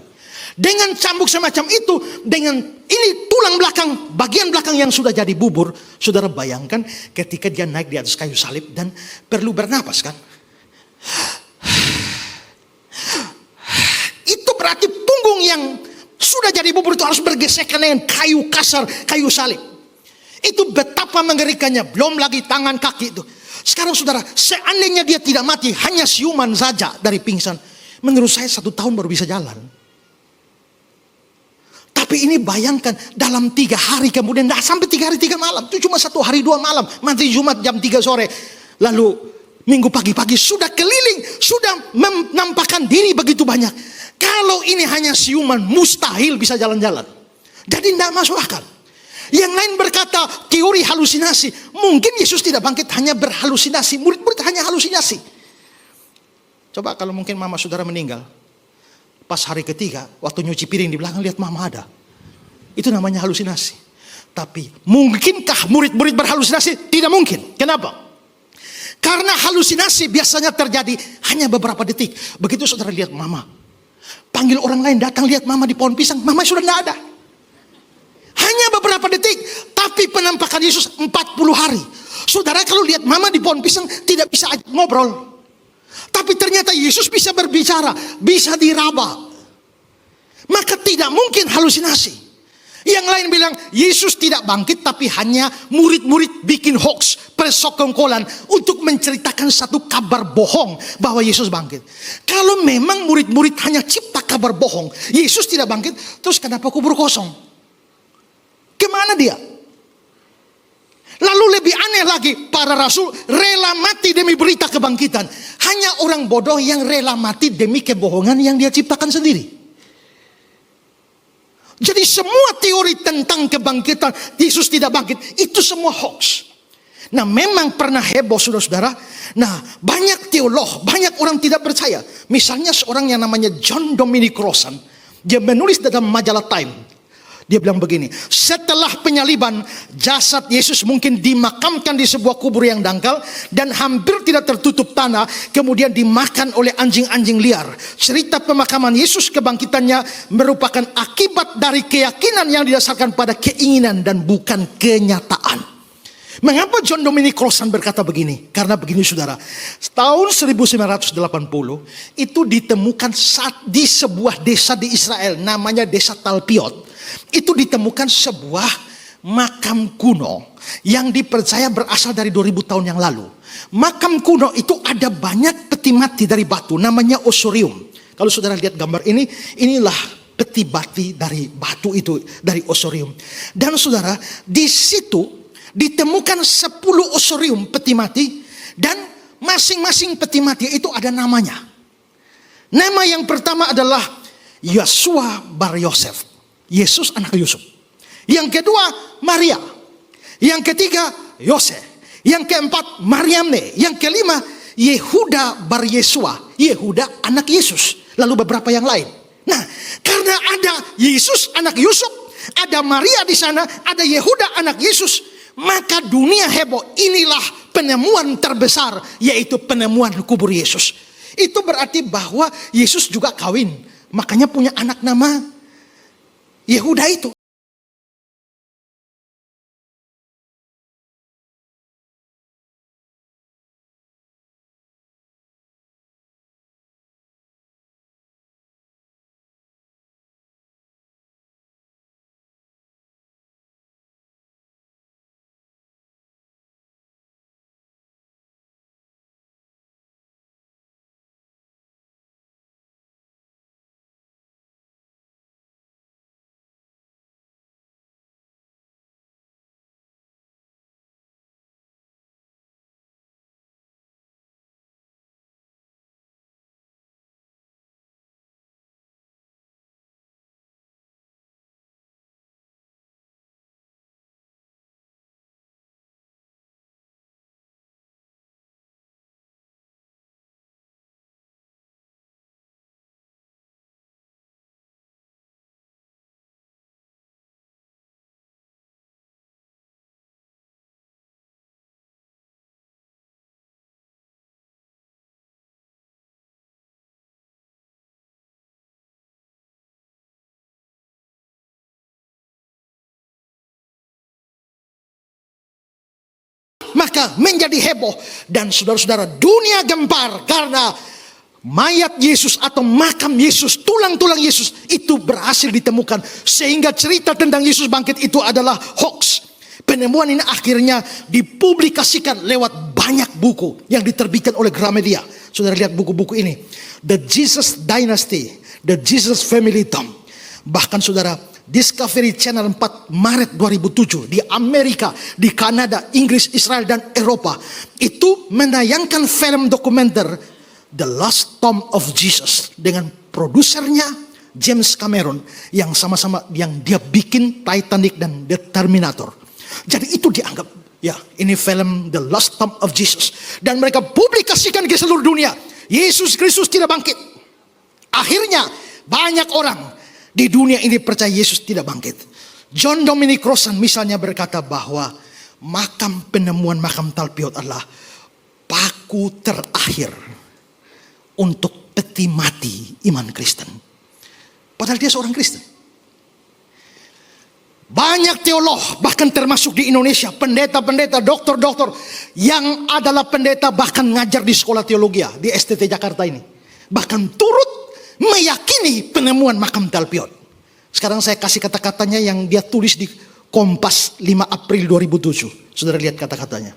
Dengan cambuk semacam itu, dengan ini tulang belakang, bagian belakang yang sudah jadi bubur, saudara bayangkan ketika dia naik di atas kayu salib dan perlu bernapas kan? Itu berarti punggung yang Sudah jadi bubur itu harus bergesekan dengan kayu kasar, kayu salib. Itu betapa mengerikannya. Belum lagi tangan kaki itu. Sekarang saudara, seandainya dia tidak mati, hanya siuman saja dari pingsan, menurut saya 1 tahun baru bisa jalan. Tapi ini bayangkan, dalam 3 hari kemudian, tidak sampai 3 hari 3 malam, itu cuma 1 hari 2 malam, mati Jumat jam 3 sore, lalu Minggu pagi-pagi sudah keliling, sudah menampakkan diri begitu banyak. Kalau ini hanya siuman, mustahil bisa jalan-jalan. Jadi tidak masuk akal. Yang lain berkata teori halusinasi. Mungkin Yesus tidak bangkit hanya berhalusinasi. Murid-murid hanya halusinasi. Coba kalau mungkin mama saudara meninggal, pas hari ketiga waktu nyuci piring di belakang lihat mama ada. Itu namanya halusinasi. Tapi mungkinkah murid-murid berhalusinasi? Tidak mungkin. Kenapa? Karena halusinasi biasanya terjadi hanya beberapa detik. Begitu saudara lihat mama, panggil orang lain datang lihat mama di pohon pisang, mama sudah tidak ada. Hanya beberapa detik, tapi penampakan Yesus 40 hari. Saudara kalau lihat mama di pohon pisang tidak bisa ngobrol. Tapi ternyata Yesus bisa berbicara, bisa diraba. Maka tidak mungkin halusinasi. Yang lain bilang Yesus tidak bangkit, tapi hanya murid-murid bikin hoax, persokongkolan untuk menceritakan satu kabar bohong bahwa Yesus bangkit. Kalau memang murid-murid hanya cipta kabar bohong, Yesus tidak bangkit, terus kenapa kubur kosong? Kemana dia? Lalu lebih aneh lagi, para rasul rela mati demi berita kebangkitan. Hanya orang bodoh yang rela mati demi kebohongan yang dia ciptakan sendiri. Jadi semua teori tentang kebangkitan Yesus tidak bangkit, itu semua hoax. Nah memang pernah heboh saudara-saudara. Nah banyak teolog, banyak orang tidak percaya. Misalnya seorang yang namanya John Dominic Crossan, dia menulis dalam majalah Time. Dia bilang begini, setelah penyaliban, jasad Yesus mungkin dimakamkan di sebuah kubur yang dangkal dan hampir tidak tertutup tanah, kemudian dimakan oleh anjing-anjing liar. Cerita pemakaman Yesus kebangkitannya merupakan akibat dari keyakinan yang didasarkan pada keinginan dan bukan kenyataan. Mengapa John Dominic Crossan berkata begini? Karena begini saudara, tahun 1980 itu ditemukan di sebuah desa di Israel, namanya desa Talpiot. Itu ditemukan sebuah makam kuno yang dipercaya berasal dari 2000 tahun yang lalu. Makam kuno itu ada banyak peti mati dari batu, namanya osorium. Kalau saudara lihat gambar ini, inilah peti mati dari batu itu, dari osorium. Dan saudara, di situ ditemukan 10 osorium peti mati, dan masing-masing peti mati itu ada namanya. Nama yang pertama adalah Yosua bar Yosef, Yesus anak Yusuf. Yang kedua Maria. Yang ketiga Yose. Yang keempat Mariamne. Yang kelima Yehuda bar Yesua, Yehuda anak Yesus. Lalu beberapa yang lain. Nah, karena ada Yesus anak Yusuf, ada Maria di sana, ada Yehuda anak Yesus, maka dunia heboh. Inilah penemuan terbesar, yaitu penemuan kubur Yesus. Itu berarti bahwa Yesus juga kawin, makanya punya anak nama Yehuda itu. Maka menjadi heboh, dan saudara-saudara dunia gempar karena mayat Yesus atau makam Yesus, tulang-tulang Yesus itu berhasil ditemukan. Sehingga cerita tentang Yesus bangkit itu adalah hoax. Penemuan ini akhirnya dipublikasikan lewat banyak buku yang diterbitkan oleh Gramedia. Saudara lihat buku-buku ini. The Jesus Dynasty, The Jesus Family Tomb. Bahkan saudara, Discovery Channel 4 Maret 2007 di Amerika, di Kanada, Inggris, Israel, dan Eropa itu menayangkan film dokumenter The Lost Tomb of Jesus dengan produsernya James Cameron yang sama-sama yang dia bikin Titanic dan The Terminator. Jadi itu dianggap ya ini film The Lost Tomb of Jesus, dan mereka publikasikan ke seluruh dunia. Yesus Kristus tidak bangkit. Akhirnya banyak orang di dunia ini percaya Yesus tidak bangkit. John Dominic Crossan misalnya berkata bahwa penemuan makam Talpiot adalah paku terakhir untuk peti mati iman Kristen. Padahal dia seorang Kristen. Banyak teolog, bahkan termasuk di Indonesia, pendeta-pendeta, doktor-doktor yang adalah pendeta bahkan ngajar di sekolah teologi di STT Jakarta ini, bahkan turut meyakini penemuan makam Talpiot. Sekarang saya kasih kata-katanya yang dia tulis di Kompas 5 April 2007. Saudara lihat kata-katanya.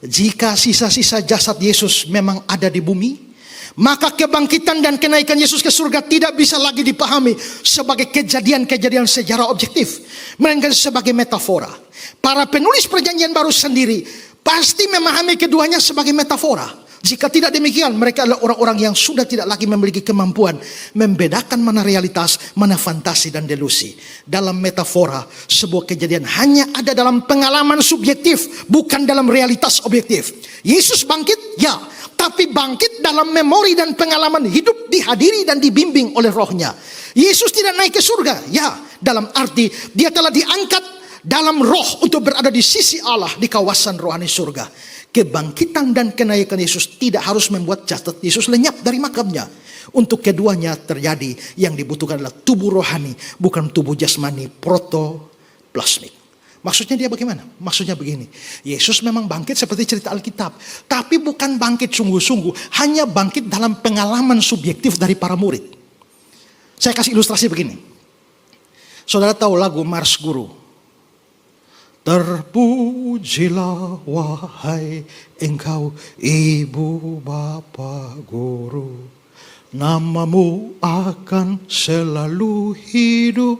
Jika sisa-sisa jasad Yesus memang ada di bumi, maka kebangkitan dan kenaikan Yesus ke surga tidak bisa lagi dipahami sebagai kejadian-kejadian sejarah objektif, melainkan sebagai metafora. Para penulis perjanjian baru sendiri pasti memahami keduanya sebagai metafora. Jika tidak demikian, mereka adalah orang-orang yang sudah tidak lagi memiliki kemampuan membedakan mana realitas, mana fantasi dan delusi. Dalam metafora, sebuah kejadian hanya ada dalam pengalaman subjektif, bukan dalam realitas objektif. Yesus bangkit, ya, tapi bangkit dalam memori dan pengalaman hidup, dihadiri dan dibimbing oleh Roh-Nya. Yesus tidak naik ke surga, ya, dalam arti dia telah diangkat dalam roh untuk berada di sisi Allah di kawasan rohani surga. Kebangkitan dan kenaikan Yesus tidak harus membuat jasad Yesus lenyap dari makamnya. Untuk keduanya terjadi, yang dibutuhkan adalah tubuh rohani, bukan tubuh jasmani protoplasmik. Maksudnya dia bagaimana? Maksudnya begini, Yesus memang bangkit seperti cerita Alkitab, tapi bukan bangkit sungguh-sungguh, hanya bangkit dalam pengalaman subjektif dari para murid. Saya kasih ilustrasi begini. Saudara tahu lagu Mars Guru? Terpujilah wahai engkau ibu bapa guru, namamu akan selalu hidup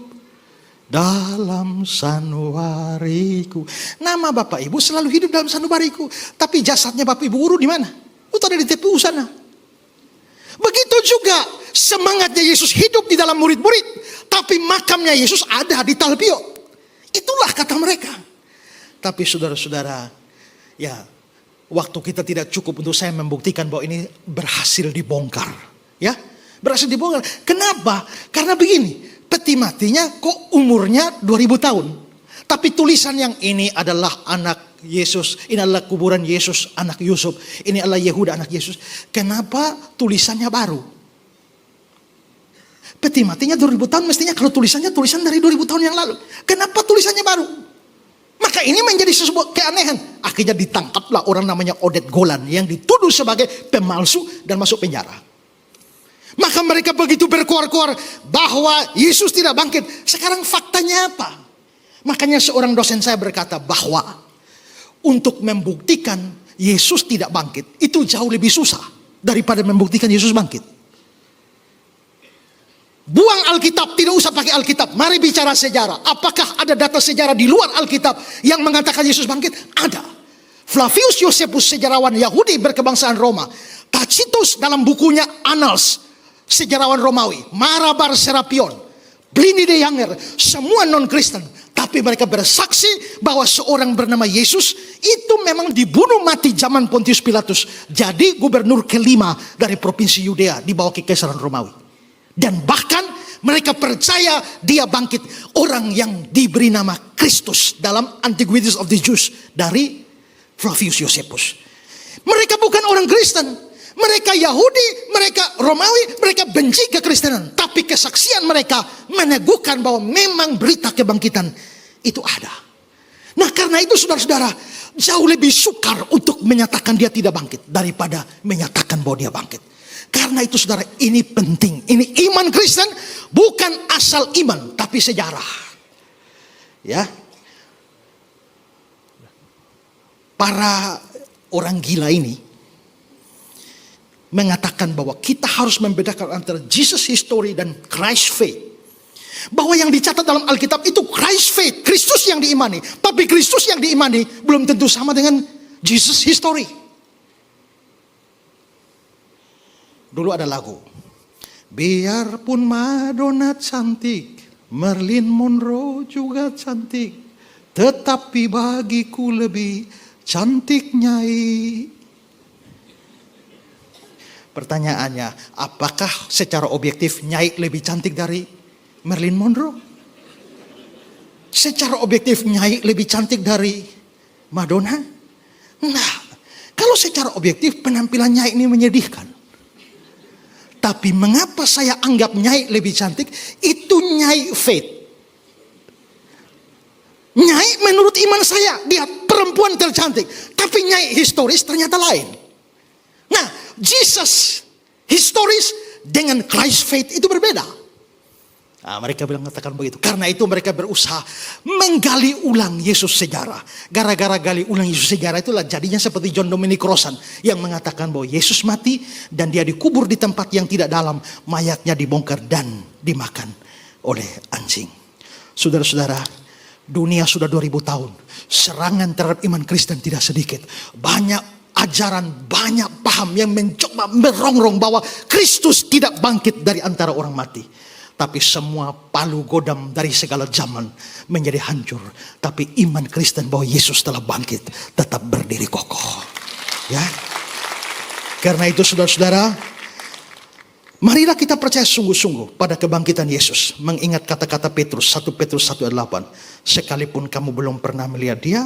dalam sanubariku. Nama bapak ibu selalu hidup dalam sanubariku, tapi jasadnya bapak ibu guru di mana? Itu ada di TPU sana. Begitu juga semangatnya Yesus hidup di dalam murid-murid, tapi makamnya Yesus ada di Talpiot. Itulah kata mereka. Tapi saudara-saudara, ya, waktu kita tidak cukup untuk saya membuktikan bahwa ini berhasil dibongkar. Ya, berhasil dibongkar. Kenapa? Karena begini, peti matinya kok umurnya 2000 tahun. Tapi tulisan yang ini adalah anak Yesus, ini adalah kuburan Yesus anak Yusuf, ini adalah Yehuda anak Yesus. Kenapa tulisannya baru? Peti matinya 2000 tahun, mestinya kalau tulisannya tulisan dari 2000 tahun yang lalu. Kenapa tulisannya baru? Maka ini menjadi sebuah keanehan. Akhirnya ditangkaplah orang namanya Oded Golan yang dituduh sebagai pemalsu dan masuk penjara. Maka mereka begitu berkuar-kuar bahwa Yesus tidak bangkit. Sekarang faktanya apa? Makanya seorang dosen saya berkata bahwa untuk membuktikan Yesus tidak bangkit itu jauh lebih susah daripada membuktikan Yesus bangkit. Buang Alkitab, tidak usah pakai Alkitab. Mari bicara sejarah. Apakah ada data sejarah di luar Alkitab yang mengatakan Yesus bangkit? Ada. Flavius Josephus, sejarawan Yahudi berkebangsaan Roma. Tacitus dalam bukunya Annals, sejarawan Romawi. Marabar Serapion, Pliny the Younger, semua non-Kristen. Tapi mereka bersaksi bahwa seorang bernama Yesus itu memang dibunuh mati zaman Pontius Pilatus. Jadi gubernur kelima dari provinsi Yudea di bawah kekaisaran Romawi. Dan bahkan mereka percaya dia bangkit. Orang yang diberi nama Kristus dalam Antiquities of the Jews dari Flavius Josephus. Mereka bukan orang Kristen. Mereka Yahudi, mereka Romawi, mereka benci kekristenan. Tapi kesaksian mereka meneguhkan bahwa memang berita kebangkitan itu ada. Nah karena itu saudara-saudara, jauh lebih sukar untuk menyatakan dia tidak bangkit daripada menyatakan bahwa dia bangkit. Karena itu saudara, ini penting. Ini iman Kristen bukan asal iman, tapi sejarah. Ya. Para orang gila ini mengatakan bahwa kita harus membedakan antara Jesus history dan Christ faith. Bahwa yang dicatat dalam Alkitab itu Christ faith, Kristus yang diimani. Tapi Kristus yang diimani belum tentu sama dengan Jesus history. Dulu ada lagu, biarpun Madonna cantik, Marilyn Monroe juga cantik, tetapi bagiku lebih cantik Nyai. Pertanyaannya, apakah secara objektif Nyai lebih cantik dari Marilyn Monroe? Secara objektif Nyai lebih cantik dari Madonna? Nah, kalau secara objektif penampilan Nyai ini menyedihkan. Tapi mengapa saya anggap Nyai lebih cantik? Itu Nyai faith. Nyai menurut iman saya, dia perempuan tercantik. Tapi Nyai historis ternyata lain. Nah, Jesus historis dengan Christ faith itu berbeda. Nah, mereka bilang katakan begitu. Karena itu mereka berusaha menggali ulang Yesus sejarah. Gara-gara gali ulang Yesus sejarah itulah jadinya seperti John Dominic Crossan yang mengatakan bahwa Yesus mati dan dia dikubur di tempat yang tidak dalam. Mayatnya dibongkar dan dimakan oleh anjing. Saudara-saudara, dunia sudah 2000 tahun. Serangan terhadap iman Kristen tidak sedikit. Banyak ajaran, banyak paham yang mencoba merongrong bahwa Kristus tidak bangkit dari antara orang mati. Tapi semua palu godam dari segala zaman menjadi hancur. Tapi iman Kristen bahwa Yesus telah bangkit tetap berdiri kokoh. Ya. Karena itu saudara-saudara, marilah kita percaya sungguh-sungguh pada kebangkitan Yesus. Mengingat kata-kata Petrus, 1 Petrus 1:8. Sekalipun kamu belum pernah melihat dia,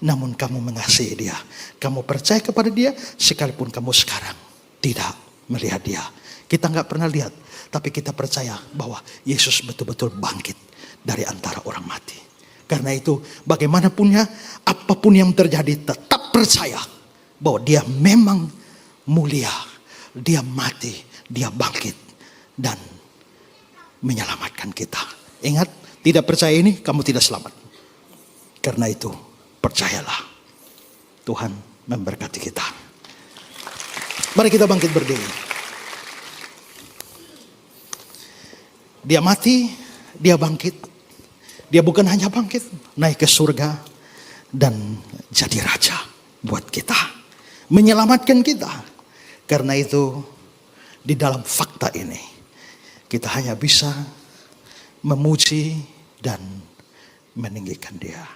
namun kamu mengasihi dia. Kamu percaya kepada dia, sekalipun kamu sekarang tidak melihat dia. Kita nggak pernah lihat, tapi kita percaya bahwa Yesus betul-betul bangkit dari antara orang mati. Karena itu bagaimanapun ya, apapun yang terjadi, tetap percaya bahwa dia memang mulia. Dia mati, dia bangkit dan menyelamatkan kita. Ingat, tidak percaya ini kamu tidak selamat. Karena itu percayalah, Tuhan memberkati kita. Mari kita bangkit berdiri. Dia mati, dia bangkit. Dia bukan hanya bangkit, naik ke surga dan jadi raja buat kita. Menyelamatkan kita. Karena itu di dalam fakta ini kita hanya bisa memuji dan meninggikan dia.